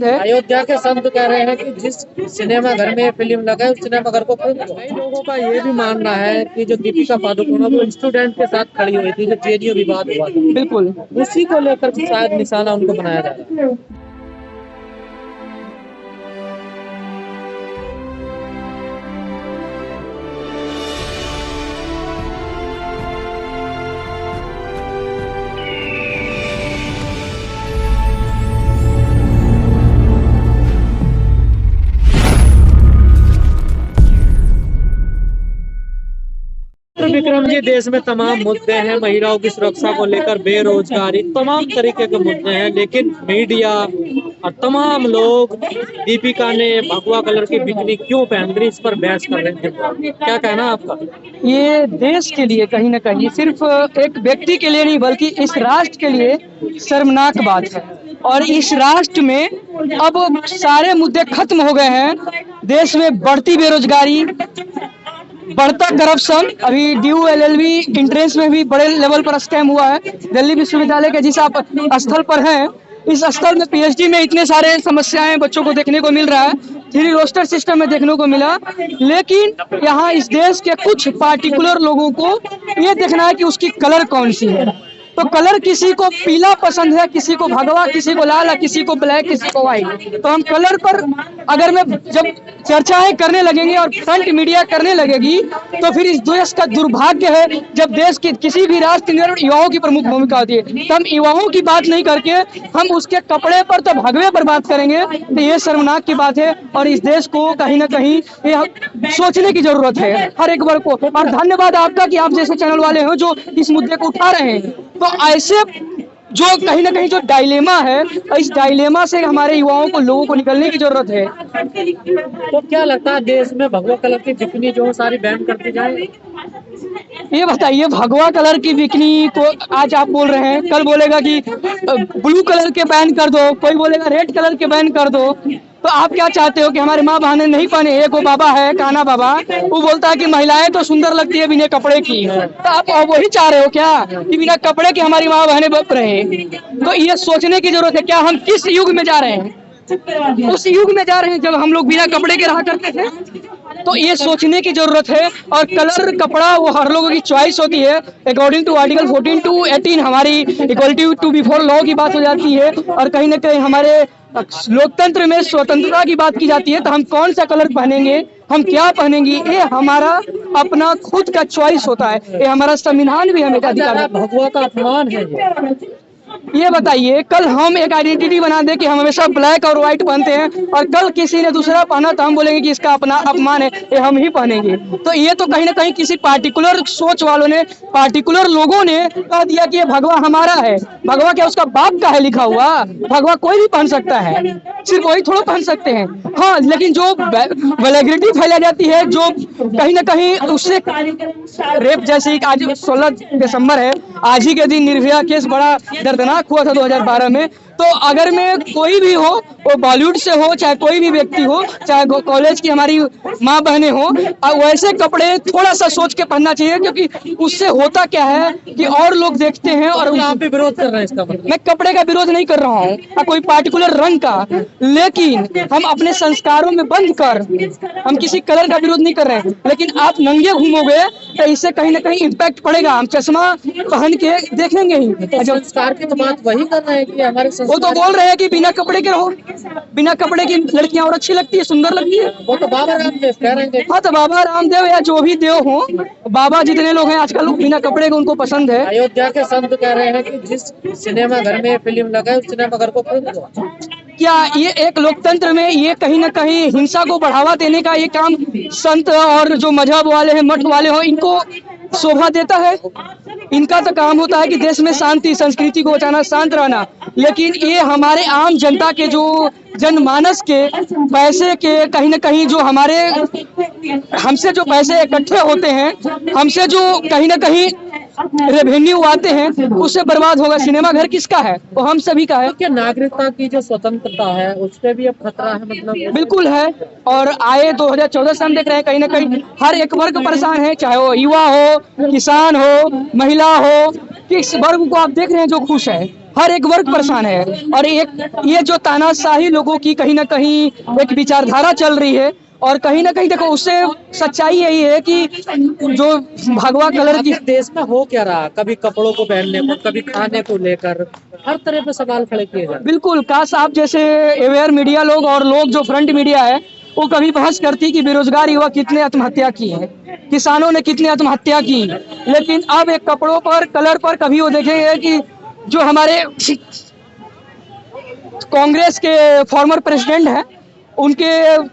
है। अयोध्या के संत कह रहे हैं कि जिस सिनेमा घर में फिल्म लगा है उस सिनेमा घर को फूंक दो। कई लोगों का ये भी मानना है कि जो दीपिका पादुकोण है वो स्टूडेंट के साथ खड़ी हुई थी, जो जेएनयू विवाद हुआ था, बिल्कुल उसी को लेकर शायद निशाना उनको बनाया जा रहा है। विक्रम जी, देश में तमाम मुद्दे हैं, महिलाओं की सुरक्षा को लेकर, बेरोजगारी, तमाम तरीके के मुद्दे हैं, लेकिन मीडिया और तमाम लोग दीपिका ने भगवा कलर की बिकनी क्यों पहन रही, इस पर बहस कर रहे थे। क्या कहना आपका? ये देश के लिए कहीं ना कहीं सिर्फ एक व्यक्ति के लिए नहीं बल्कि इस राष्ट्र के लिए शर्मनाक बात है। और इस राष्ट्र में अब सारे मुद्दे खत्म हो गए हैं। देश में बढ़ती बेरोजगारी, बढ़ता करप्शन, अभी ड्यू एलएलबी एंट्रेंस में भी बड़े लेवल पर स्कैम हुआ है। दिल्ली विश्वविद्यालय के जिस आप स्थल पर हैं, इस स्थल में पीएचडी में इतने सारे समस्याएं बच्चों को देखने को मिल रहा है, 3 रोस्टर सिस्टम में देखने को मिला। लेकिन यहाँ इस देश के कुछ पार्टिकुलर लोगों को ये देखना है कि उसकी कलर कौन सी है। तो कलर किसी को पीला पसंद है, किसी को भगवा, किसी को लाल, किसी को ब्लैक, किसी को व्हाइट। तो हम कलर पर अगर मैं जब चर्चाएं करने लगेंगे और फ्रंट मीडिया करने लगेगी तो फिर इस देश का दुर्भाग्य है। जब देश की किसी भी राष्ट्र निर्माण युवाओं की प्रमुख भूमिका होती है, तो हम युवाओं की बात नहीं करके हम उसके कपड़े पर तो भगवे पर बात करेंगे, तो ये शर्मनाक की बात है। और इस देश को कहीं ना कहीं ये सोचने की जरूरत है हर एक वर्ग को। और धन्यवाद आपका कि आप जैसे चैनल वाले हो जो इस मुद्दे को उठा रहे हैं। तो ऐसे जो कहीं ना कहीं जो डायलेमा है, इस डायलेमा से हमारे युवाओं को, लोगों को निकलने की जरूरत है। तो क्या लगता है देश में भगवा कलर की बिकनी जो सारी बैन करती जाए? ये बताइए, भगवा कलर की बिकनी को आज आप बोल रहे हैं, कल बोलेगा कि ब्लू कलर के बैन कर दो, कोई बोलेगा रेड कलर के बैन कर दो। तो आप क्या चाहते हो कि हमारे माँ बहनें नहीं पहने? एक वो बाबा है काना बाबा, वो बोलता है कि महिलाएं तो सुंदर लगती है बिना कपड़े की। तो आप वही चाह रहे हो क्या कि बिना कपड़े की हमारी माँ बहनें बप रहे? तो ये सोचने की जरूरत है, क्या हम किस युग में जा रहे हैं? उस युग में जा रहे हैं जब हम लोग बिना कपड़े के रहा करते थे। तो ये सोचने की जरूरत है। और कलर कपड़ा वो हर लोगों की चॉइस होती है। अकॉर्डिंग टू आर्टिकल 14 to 18 हमारी इक्वलिटी टू बिफोर लॉ की बात हो जाती है। और कहीं ना कहीं हमारे लोकतंत्र में स्वतंत्रता की बात की जाती है। तो हम कौन सा कलर पहनेंगे, हम क्या पहनेंगे, ये हमारा अपना खुद का चॉइस होता है। ये हमारा संविधान भी हमें अधिकार है। भगवा का अपमान है ये बताइए, कल हम एक आइडेंटिटी बना दे कि हम हमेशा ब्लैक और व्हाइट पहनते हैं और कल किसी ने दूसरा पहना तो हम बोलेंगे कि इसका अपना अपमान है, ये हम ही पहनेंगे। तो ये तो कहीं ना कहीं किसी पार्टिकुलर सोच वालों ने, पार्टिकुलर लोगों ने कह दिया कि ये भगवा हमारा है। भगवा क्या उसका बाप का है लिखा हुआ? भगवा कोई भी पहन सकता है, सिर्फ वही थोड़ा पहन सकते हैं। हाँ, लेकिन जो वल्गैरिटी फैलाई जाती है, जो कहीं ना कहीं उससे रेप जैसी, आज 16 दिसंबर है, आज ही के दिन निर्भया केस बड़ा दर्दनाक हुआ था 2012 में। तो अगर मैं कोई भी हो, वो बॉलीवुड से हो, चाहे कोई भी व्यक्ति हो, चाहे कॉलेज की हमारी माँ बहनें हो, वैसे कपड़े थोड़ा सा सोच के पहनना चाहिए। क्योंकि उससे होता क्या है कि और लोग देखते हैं। और आप भी विरोध कर रहे हैं इसका मतलब? मैं कपड़े का विरोध नहीं कर रहा हूँ, कोई पार्टिकुलर रंग का, लेकिन हम अपने संस्कारों में बंद कर, हम किसी कलर का विरोध नहीं कर रहे हैं। लेकिन आप नंगे घूमोगे तो इससे कहीं ना कहीं इम्पैक्ट पड़ेगा। हम चश्मा पहन के देखेंगे ही। तो संस्कार की तो बात वही कर रहे हैं कि हमारे वो तो बोल रहे हैं कि बिना कपड़े के रहो, बिना कपड़े की लड़कियां और अच्छी लगती है, सुंदर लगती है। वो तो बाबा रामदेव कह रहे हैं। हाँ, तो बाबा रामदेव या जो भी देव हो, बाबा जितने लोग हैं आजकल बिना कपड़े के उनको पसंद है। अयोध्या के संत कह रहे हैं कि जिस सिनेमा घर में फिल्म लगा है उस सिनेमा घर को फूंक दो। क्या ये एक लोकतंत्र में ये कहीं ना कहीं हिंसा को बढ़ावा देने का ये काम संत और जो मजहब वाले हैं, मठ वाले हो, इनको शोभा देता है? इनका तो काम होता है कि देश में शांति, संस्कृति को बचाना, शांत रहना। लेकिन ये हमारे आम जनता के, जो जनमानस के पैसे के, कहीं ना कहीं जो हमारे हमसे जो पैसे इकट्ठे होते हैं, हमसे जो कहीं ना कहीं रेवेन्यू आते हैं, उससे बर्बाद होगा। सिनेमा घर किसका है? वो हम सभी का है। क्या नागरिकता की जो स्वतंत्रता है उस पर भी अब खतरा है? मतलब बिल्कुल है। और आए 2014 से हम देख रहे हैं कहीं ना कहीं हर एक वर्ग परेशान है, चाहे वो युवा हो, किसान हो, महिला हो, किस वर्ग को आप देख रहे हैं जो खुश है? हर एक वर्ग परेशान है। और एक ये जो तानाशाही लोगों की कहीं ना कहीं एक विचारधारा चल रही है, और कहीं ना कहीं देखो उससे सच्चाई यही है कि जो भगवा कलर की आखिर देश में हो क्या रहा, कभी कपड़ों को पहनने को, कभी खाने को लेकर हर तरह पे सवाल खड़े किए जा रहे हैं। बिल्कुल, काश आप जैसे अवेयर मीडिया लोग और लोग जो फ्रंट मीडिया है वो कभी बहस करती कि बेरोजगार युवा कितने आत्महत्या की है, किसानों ने कितनी आत्महत्या की। लेकिन अब एक कपड़ों पर, कलर पर कभी वो देखेंगे कि जो हमारे कांग्रेस के फॉर्मर प्रेसिडेंट हैं उनके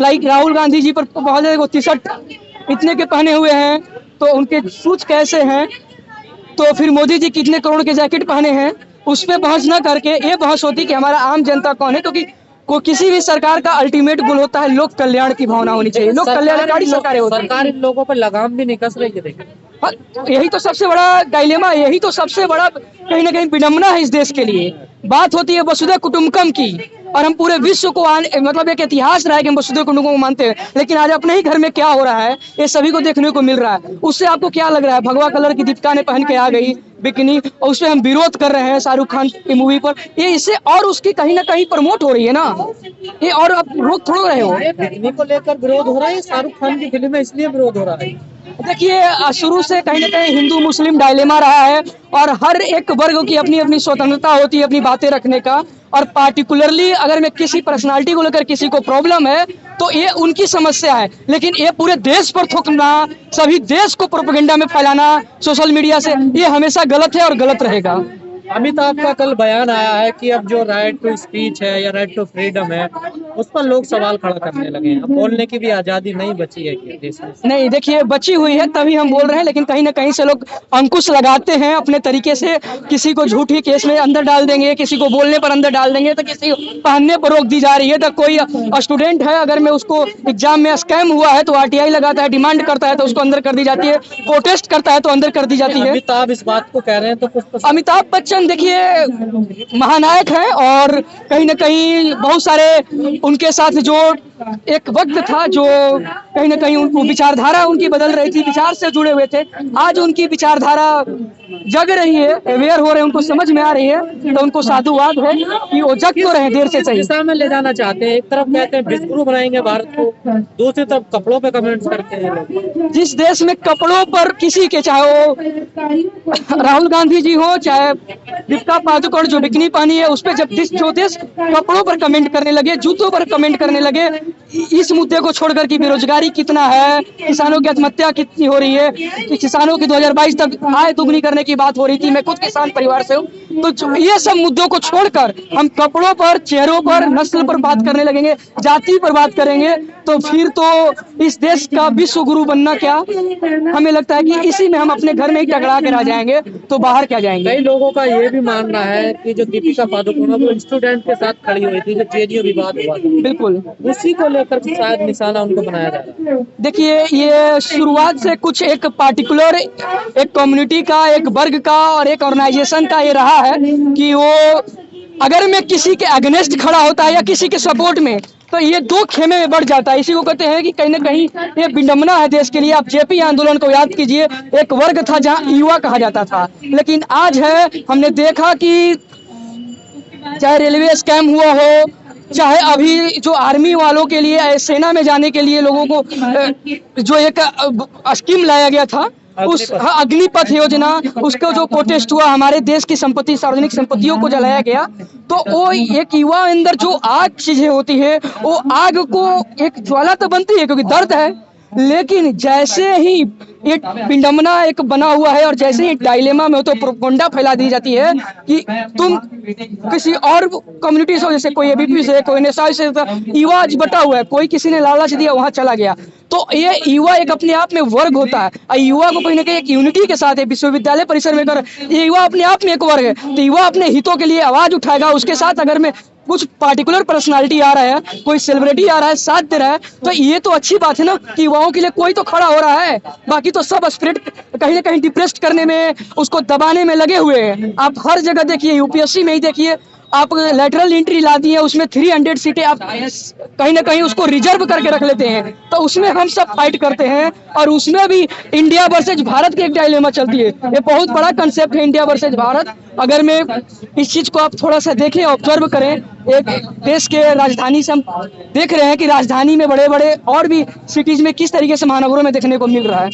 लाइक राहुल गांधी जी पर बहुत ज्यादा टी शर्ट इतने के पहने हुए हैं, तो उनके शूज कैसे हैं, तो फिर मोदी जी कितने करोड़ के जैकेट पहने हैं, उस पर बहस ना करके ये बहस होती कि हमारा आम जनता कौन है। क्योंकि को किसी भी सरकार का अल्टीमेट गोल होता है लोक कल्याण की भावना होनी चाहिए, लोक कल्याणकारी सरकारें होती हैं। सरकार इन लोगों पर लगाम भी नहीं कस रही है, देखिए। हाँ, यही तो सबसे बड़ा डायलेमा, यही तो सबसे बड़ा कहीं ना कहीं विडंबना है इस देश के लिए। बात होती है वसुधैव कुटुंबकम की, और हम पूरे विश्व को मतलब एक इतिहास रहा है कि हम वसुधैव कुटुंबकम को मानते हैं, लेकिन आज अपने ही घर में क्या हो रहा है ये सभी को देखने को मिल रहा है। उससे आपको क्या लग रहा है? भगवा कलर की दीपिका ने पहन के आ गई बिकनी, और उसमें हम विरोध कर रहे हैं शाहरुख खान की मूवी पर, ये इससे और उसकी कहीं ना कहीं प्रमोट हो रही है ना, ये और आप रोक थोड़ा रहे हो। बिकनी को लेकर विरोध हो रहा है, शाहरुख खान की फिल्म है इसलिए विरोध हो रहा है। देखिए शुरू से कहीं ना कहीं हिंदू मुस्लिम डायलेमा रहा है, और हर एक वर्ग की अपनी अपनी स्वतंत्रता होती है अपनी बातें रखने का। और पार्टिकुलरली अगर मैं किसी पर्सनालिटी को लेकर किसी को प्रॉब्लम है तो ये उनकी समस्या है, लेकिन ये पूरे देश पर थूकना, सभी देश को प्रोपेगेंडा में फैलाना सोशल मीडिया से, ये हमेशा गलत है और गलत रहेगा। अमिताभ का कल बयान आया है कि अब जो राइट टू स्पीच है या राइट टू फ्रीडम है उस पर लोग सवाल खड़ा करने लगे हैं। अब बोलने की भी आजादी नहीं बची है कि देश में। नहीं, देखिए बची हुई है तभी हम बोल रहे हैं, लेकिन कहीं ना कहीं से लोग अंकुश लगाते हैं अपने तरीके से। किसी को झूठी केस में अंदर डाल देंगे, किसी को बोलने पर अंदर डाल देंगे, तो किसी को पहनने पर रोक दी जा रही है। तो कोई स्टूडेंट है अगर मैं उसको एग्जाम में स्कैम हुआ है तो आरटीआई लगाता है, डिमांड करता है तो उसको अंदर कर दी जाती है, प्रोटेस्ट करता है तो अंदर कर दी जाती है। अमिताभ इस बात को कह रहे हैं तो कुछ तो अमिताभ बच्चन देखिए महानायक हैं, और कहीं ना कहीं बहुत सारे उनके साथ जो एक वक्त था जो कहीं ना कहीं उनको विचारधारा उनकी बदल रही थी, विचार से जुड़े हुए थे, आज उनकी विचारधारा जग रही है, अवेयर हो रहे हैं, उनको समझ में आ रही है, तो उनको साधुवाद है कि वो जग तो रहे, देर से सही। दिशा में ले जाना चाहते हैं, एक तरफ कहते हैं विश्वगुरु बनाएंगे भारत को, दूसरी तरफ कपड़ों पे कमेंट्स करते हैं लोग। जिस देश में कपड़ों पर किसी के, चाहे वो राहुल गांधी जी हो चाहे दीपिका पादुकोण जो बिकनी पहनी है, उस पर जब जो देश कपड़ों पर कमेंट करने लगे, जूतों पर कमेंट करने लगे, इस मुद्दे को छोड़कर कि बेरोजगारी कितना है, किसानों की आत्महत्या कितनी हो रही है, कि किसानों की 2022 तक आय दुगनी करने की बात हो रही थी, मैं खुद किसान परिवार से हूँ, तो ये सब मुद्दों को छोड़कर हम कपड़ों पर, चेहरों पर, नस्ल पर बात करने लगेंगे, जाति पर बात करेंगे, तो फिर तो इस देश का विश्व गुरु बनना क्या, हमें लगता है कि इसी में हम अपने घर में ही टकरा के रह जाएंगे, तो बाहर क्या जाएंगे। कई लोगों का ये भी मानना है कि जो दीपिका पादुकोण वो स्टूडेंट के साथ खड़ी हुई थी, जो जेएनयू विवाद हुआ था, बिल्कुल उसी को लेकर शायद निशाना उनको बनाया जा रहा है। देखिए ये शुरुआत से कुछ एक पार्टिकुलर एक कम्युनिटी का, एक वर्ग का और एक ऑर्गेनाइजेशन का ये रहा है कि वो अगर मैं किसी के अगेंस्ट खड़ा होता है या किसी के सपोर्ट में, तो ये दो खेमे में बढ़ जाता है। इसी को कहते हैं कि कहीं ना कहीं ये विडंबना है देश के लिए। आप जेपी आंदोलन को याद कीजिए, एक वर्ग था जहां युवा कहा जाता था, लेकिन आज है हमने देखा कि चाहे रेलवे स्कैम हुआ हो, चाहे अभी जो आर्मी वालों के लिए, सेना में जाने के लिए लोगों को जो एक स्कीम लाया गया था, उस अग्निपथ योजना, उसका जो प्रोटेस्ट हुआ, हमारे देश की संपत्ति, सार्वजनिक संपत्तियों को जलाया गया, तो वो एक युवा अंदर जो आग चीजें होती है, वो आग को एक ज्वाला तो बनती है क्योंकि दर्द है, लेकिन जैसे ही ये विडंबना एक बना हुआ है और जैसे ही डायलेमा में हो तो प्रोपेगेंडा फैला दी जाती है कि तुम किसी और कम्युनिटी से, जैसे कोई एबीपी से, कोई नेशनल से, युवा आज बटा हुआ है, कोई किसी ने लालच दिया वहां चला गया, तो ये युवा एक अपने आप में वर्ग होता है, और युवा को कहीं ना कहीं एक यूनिटी के साथ विश्वविद्यालय परिसर में कर, ये युवा अपने आप में एक वर्ग है, तो युवा अपने हितों के लिए आवाज उठाएगा। उसके साथ अगर मैं कुछ पार्टिकुलर पर्सनालिटी आ रहा है, कोई सेलिब्रिटी आ रहा है, साथ दे रहा है, तो ये तो अच्छी बात है ना कि युवाओं के लिए कोई तो खड़ा हो रहा है। बाकी तो सब स्पिरिट कहीं ना कहीं डिप्रेस्ड करने में, उसको दबाने में लगे हुए हैं। आप हर जगह देखिए, यूपीएससी में ही देखिए, आप लेटरल एंट्री ला दी है, उसमें 300 सीटें आप कहीं ना कहीं उसको रिजर्व करके रख लेते हैं, तो उसमें हम सब फाइट करते हैं। और उसमें भी इंडिया वर्सेज भारत की एक डायलेमा चलती है। ये बहुत बड़ा कंसेप्ट है इंडिया वर्सेज भारत। अगर मैं इस चीज को आप थोड़ा सा देखें, ऑब्जर्व करें, एक देश के राजधानी से हम देख रहे हैं कि राजधानी में बड़े बड़े और भी सिटीज में किस तरीके से महानगरों में देखने को मिल रहा है।